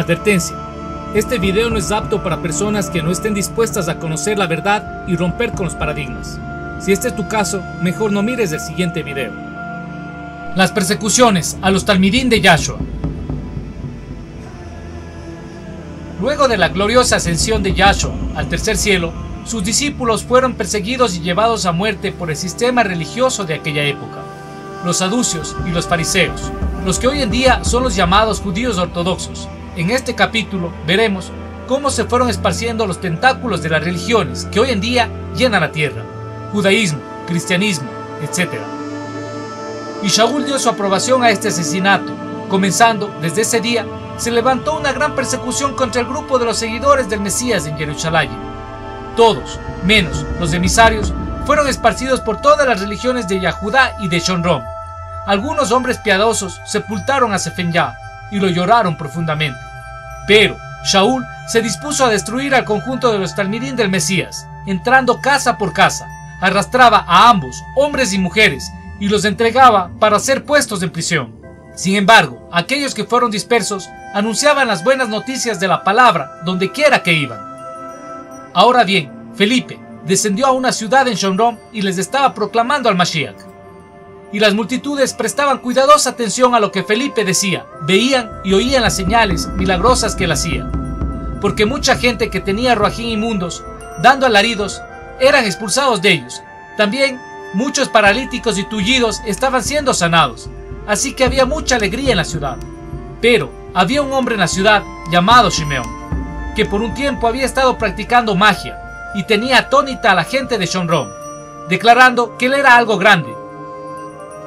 Advertencia: este video no es apto para personas que no estén dispuestas a conocer la verdad y romper con los paradigmas. Si este es tu caso, mejor no mires el siguiente video. Las persecuciones a los Talmidín de Yahshua. Luego de la gloriosa ascensión de Yahshua al tercer cielo, sus discípulos fueron perseguidos y llevados a muerte por el sistema religioso de aquella época, los saduceos y los fariseos, los que hoy en día son los llamados judíos ortodoxos. En este capítulo veremos cómo se fueron esparciendo los tentáculos de las religiones que hoy en día llenan la tierra: judaísmo, cristianismo, etc. Y Shaul dio su aprobación a este asesinato. Comenzando desde ese día, se levantó una gran persecución contra el grupo de los seguidores del Mesías en Jerusalén. Todos, menos los emisarios, fueron esparcidos por todas las religiones de Yahudá y de Shomrón. Algunos hombres piadosos sepultaron a Sefenyá y lo lloraron profundamente. Pero Shaul se dispuso a destruir al conjunto de los Talmidín del Mesías, entrando casa por casa. Arrastraba a ambos, hombres y mujeres, y los entregaba para ser puestos en prisión. Sin embargo, aquellos que fueron dispersos anunciaban las buenas noticias de la palabra donde quiera que iban. Ahora bien, Felipe descendió a una ciudad en Shomrón y les estaba proclamando al Mashiach. Y las multitudes prestaban cuidadosa atención a lo que Felipe decía, veían y oían las señales milagrosas que él hacía. Porque mucha gente que tenía ruajín inmundos, dando alaridos, eran expulsados de ellos. También muchos paralíticos y tullidos estaban siendo sanados. Así que había mucha alegría en la ciudad. Pero había un hombre en la ciudad llamado Shimeón, que por un tiempo había estado practicando magia y tenía atónita a la gente de Shomrón, declarando que él era algo grande.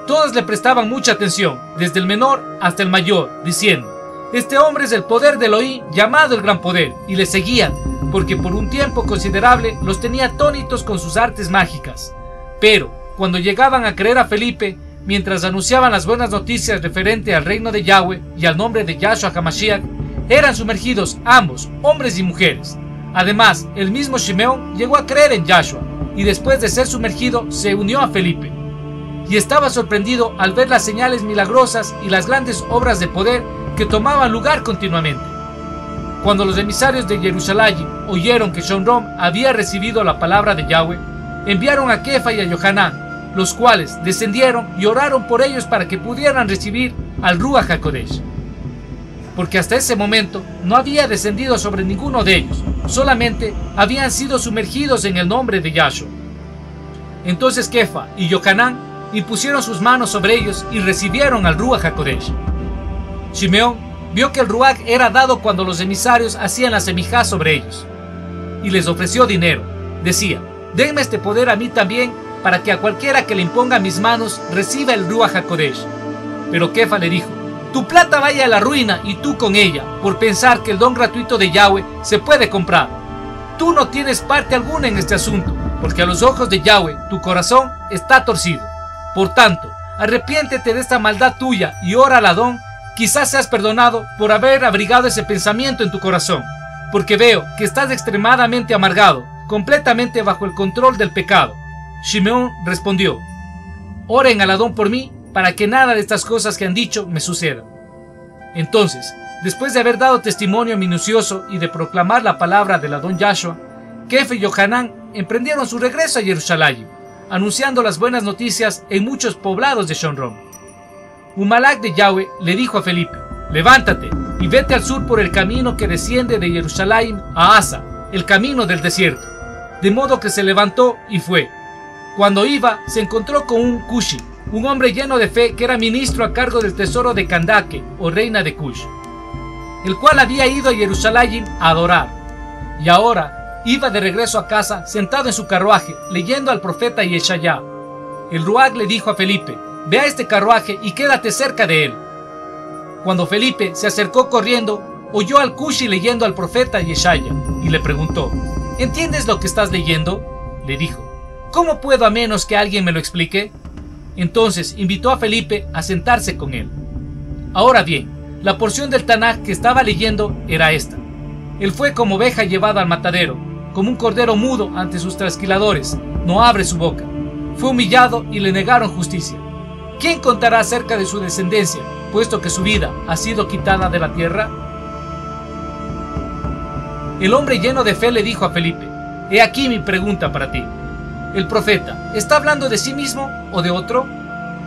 Todos le prestaban mucha atención, desde el menor hasta el mayor, diciendo: este hombre es el poder de Elohim llamado el gran poder, y le seguían, porque por un tiempo considerable los tenía atónitos con sus artes mágicas. Pero cuando llegaban a creer a Felipe, mientras anunciaban las buenas noticias referente al reino de Yahweh y al nombre de Yahshua HaMashiach, eran sumergidos ambos, hombres y mujeres. Además, el mismo Shimeón llegó a creer en Yahshua, y después de ser sumergido se unió a Felipe. Y estaba sorprendido al ver las señales milagrosas y las grandes obras de poder que tomaban lugar continuamente. Cuando los emisarios de Jerusalén oyeron que Shomrón había recibido la palabra de Yahweh, enviaron a Kefa y a Yohanan, los cuales descendieron y oraron por ellos para que pudieran recibir al Ruach HaKodesh. Porque hasta ese momento no había descendido sobre ninguno de ellos, solamente habían sido sumergidos en el nombre de Yahshua. Entonces Kefa y Yohanan impusieron sus manos sobre ellos y recibieron al Ruach HaKodesh. Shimeón vio que el Ruach era dado cuando los emisarios hacían la semijá sobre ellos, y les ofreció dinero. Decía: denme este poder a mí también, para que a cualquiera que le imponga mis manos reciba el Ruach HaKodesh. Pero Kefa le dijo: tu plata vaya a la ruina y tú con ella, por pensar que el don gratuito de Yahweh se puede comprar. Tú no tienes parte alguna en este asunto, porque a los ojos de Yahweh tu corazón está torcido. Por tanto, arrepiéntete de esta maldad tuya y ora al Adón. Quizás seas perdonado por haber abrigado ese pensamiento en tu corazón, porque veo que estás extremadamente amargado, completamente bajo el control del pecado. Shimeón respondió: oren al Adón por mí, para que nada de estas cosas que han dicho me suceda. Entonces, después de haber dado testimonio minucioso y de proclamar la palabra del Adón Yahshua, Kefa y Yohanan emprendieron su regreso a Jerusalén, anunciando las buenas noticias en muchos poblados de Shomrón. Un malach de Yahweh le dijo a Felipe: levántate y vete al sur por el camino que desciende de Jerusalén a Asa, el camino del desierto. De modo que se levantó y fue. Cuando iba, se encontró con un Cushi, un hombre lleno de fe que era ministro a cargo del tesoro de Kandake, o reina de Cush, el cual había ido a Jerusalén a adorar, y ahora iba de regreso a casa sentado en su carruaje, leyendo al profeta Yeshayá. El Ruach le dijo a Felipe: ve a este carruaje y quédate cerca de él. Cuando Felipe se acercó corriendo, oyó al Cushi leyendo al profeta Yeshaya, y le preguntó: ¿entiendes lo que estás leyendo? Le dijo: ¿cómo puedo a menos que alguien me lo explique? Entonces invitó a Felipe a sentarse con él. Ahora bien, la porción del Tanaj que estaba leyendo era esta: él fue como oveja llevada al matadero, como un cordero mudo ante sus trasquiladores, no abre su boca. Fue humillado y le negaron justicia. ¿Quién contará acerca de su descendencia, puesto que su vida ha sido quitada de la tierra? el hombre lleno de fe le dijo a Felipe: «He aquí mi pregunta para ti. ¿El profeta está hablando de sí mismo o de otro?».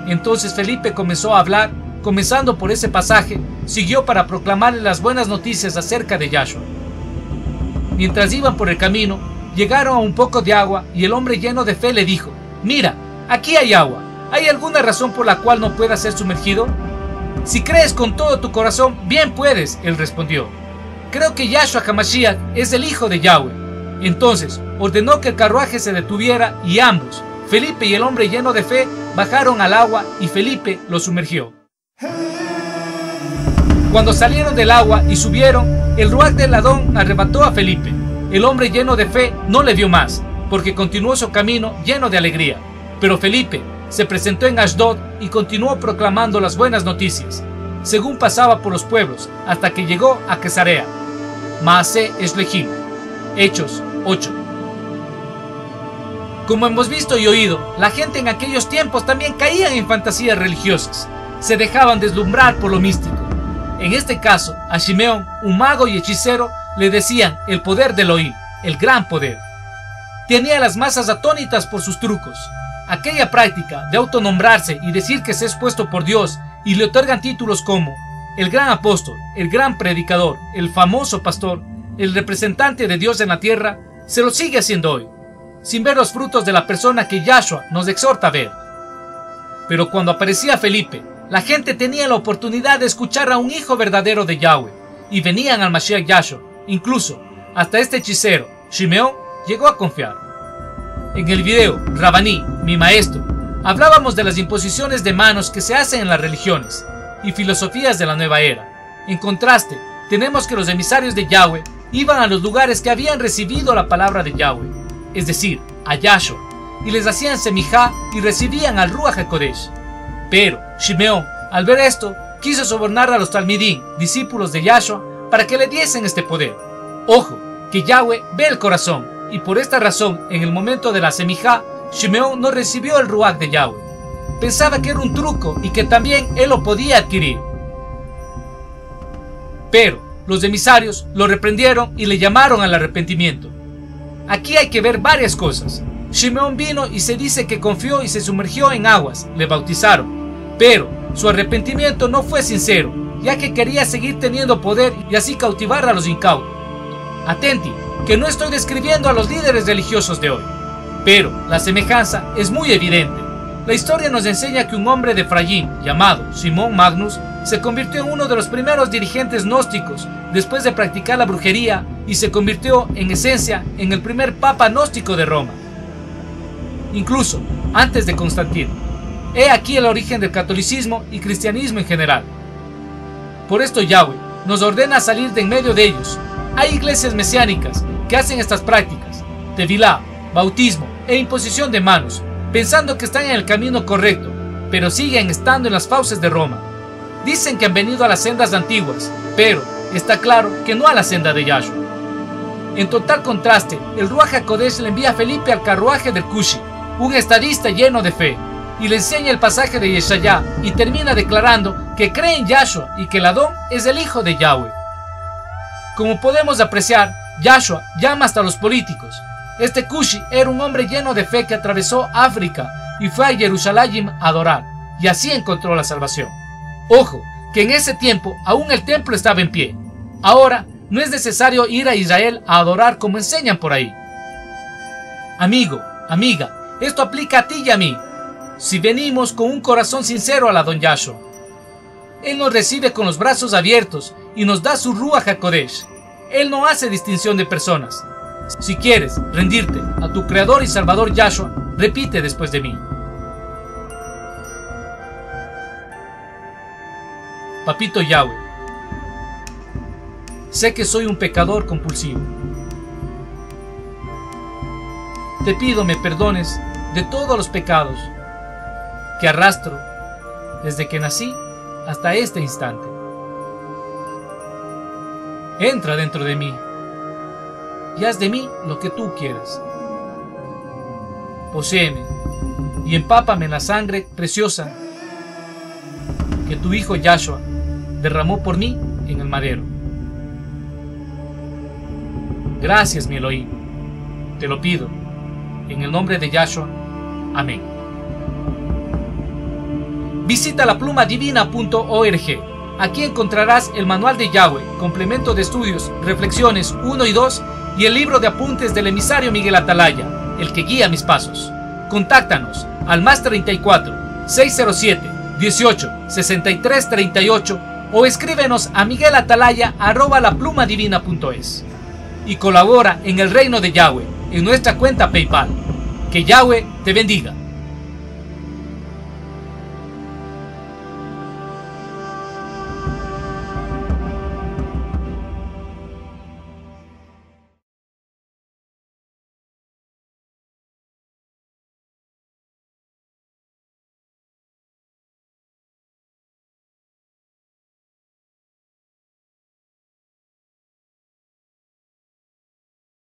Entonces Felipe comenzó a hablar, comenzando por ese pasaje, siguió para proclamarle las buenas noticias acerca de Yahshua. Mientras iban por el camino, llegaron a un poco de agua y el hombre lleno de fe le dijo: «Mira, aquí hay agua. ¿Hay alguna razón por la cual no pueda ser sumergido?». «Si crees con todo tu corazón, bien puedes», él respondió. «Creo que Yahshua HaMashiach es el hijo de Yahweh». Entonces ordenó que el carruaje se detuviera y ambos, Felipe y el hombre lleno de fe, bajaron al agua y Felipe lo sumergió. Cuando salieron del agua y subieron, el ruaj del Adón arrebató a Felipe. El hombre lleno de fe no le vio más, porque continuó su camino lleno de alegría. Pero Felipe se presentó en Ashdod y continuó proclamando las buenas noticias, según pasaba por los pueblos, hasta que llegó a Cesarea. Maaseh Shlechim. Hechos 8. Como hemos visto y oído, la gente en aquellos tiempos también caían en fantasías religiosas. Se dejaban deslumbrar por lo místico. En este caso, a Shimeón, un mago y hechicero, le decían el poder de Elohim, el gran poder. Tenía a las masas atónitas por sus trucos. Aquella práctica de autonombrarse y decir que se es puesto por Dios y le otorgan títulos como el gran apóstol, el gran predicador, el famoso pastor, el representante de Dios en la tierra, se lo sigue haciendo hoy, sin ver los frutos de la persona que Yahshua nos exhorta a ver. Pero cuando aparecía Felipe, la gente tenía la oportunidad de escuchar a un hijo verdadero de Yahweh, y venían al Mashiach Yahshua. Incluso, hasta este hechicero, Shimeón, llegó a confiar. En el video Rabaní, mi maestro, hablábamos de las imposiciones de manos que se hacen en las religiones y filosofías de la nueva era. En contraste, tenemos que los emisarios de Yahweh iban a los lugares que habían recibido la palabra de Yahweh, es decir, a Yahshua, y les hacían semijá y recibían al Ruach HaKodesh. Pero Shimeón, al ver esto, quiso sobornar a los Talmidim, discípulos de Yahshua, para que le diesen este poder. Ojo, que Yahweh ve el corazón, y por esta razón, en el momento de la semijá, Shimeón no recibió el Ruach de Yahweh. Pensaba que era un truco y que también él lo podía adquirir. Pero los emisarios lo reprendieron y le llamaron al arrepentimiento. Aquí hay que ver varias cosas. Shimeón vino y se dice que confió y se sumergió en aguas, le bautizaron. Pero su arrepentimiento no fue sincero, ya que quería seguir teniendo poder y así cautivar a los incautos. Atenti, que no estoy describiendo a los líderes religiosos de hoy, pero la semejanza es muy evidente. La historia nos enseña que un hombre de Efraín, llamado Simón Magnus, se convirtió en uno de los primeros dirigentes gnósticos después de practicar la brujería y se convirtió, en esencia, en el primer papa gnóstico de Roma, incluso antes de Constantino. He aquí el origen del catolicismo y cristianismo en general. Por esto Yahweh nos ordena salir de en medio de ellos. Hay iglesias mesiánicas que hacen estas prácticas, tevilá, bautismo e imposición de manos, pensando que están en el camino correcto, pero siguen estando en las fauces de Roma. Dicen que han venido a las sendas antiguas, pero está claro que no a la senda de Yahshua. En total contraste, el Ruach HaKodesh le envía a Felipe al carruaje del Cushi, un estadista lleno de fe, y le enseña el pasaje de Yeshayá y termina declarando que cree en Yahshua y que el Adón es el hijo de Yahweh. Como podemos apreciar, Yahshua llama hasta a los políticos. Este Cushi era un hombre lleno de fe que atravesó África y fue a Jerusalén a adorar, y así encontró la salvación. Ojo, que en ese tiempo aún el templo estaba en pie. Ahora no es necesario ir a Israel a adorar como enseñan por ahí. Amigo, amiga, esto aplica a ti y a mí. Si venimos con un corazón sincero al Adón Yahshua, Él nos recibe con los brazos abiertos y nos da su Ruach HaKodesh. Él no hace distinción de personas. Si quieres rendirte a tu Creador y Salvador Yahshua, repite después de mí. Papito Yahweh, sé que soy un pecador compulsivo. Te pido me perdones de todos los pecados que arrastro desde que nací hasta este instante. Entra dentro de mí y haz de mí lo que tú quieras. Poséeme y empápame en la sangre preciosa que tu Hijo Yahshua derramó por mí en el madero. Gracias, mi Elohim. Te lo pido. En el nombre de Yahshua. Amén. Visita laplumadivina.org. Aquí encontrarás el manual de Yahweh, complemento de estudios, reflexiones 1 y 2 y el libro de apuntes del emisario Miguel Atalaya, el que guía mis pasos. Contáctanos al +34 607 18 63 38 o escríbenos a miguelatalaya@laplumadivina.es y colabora en el reino de Yahweh en nuestra cuenta PayPal. Que Yahweh te bendiga.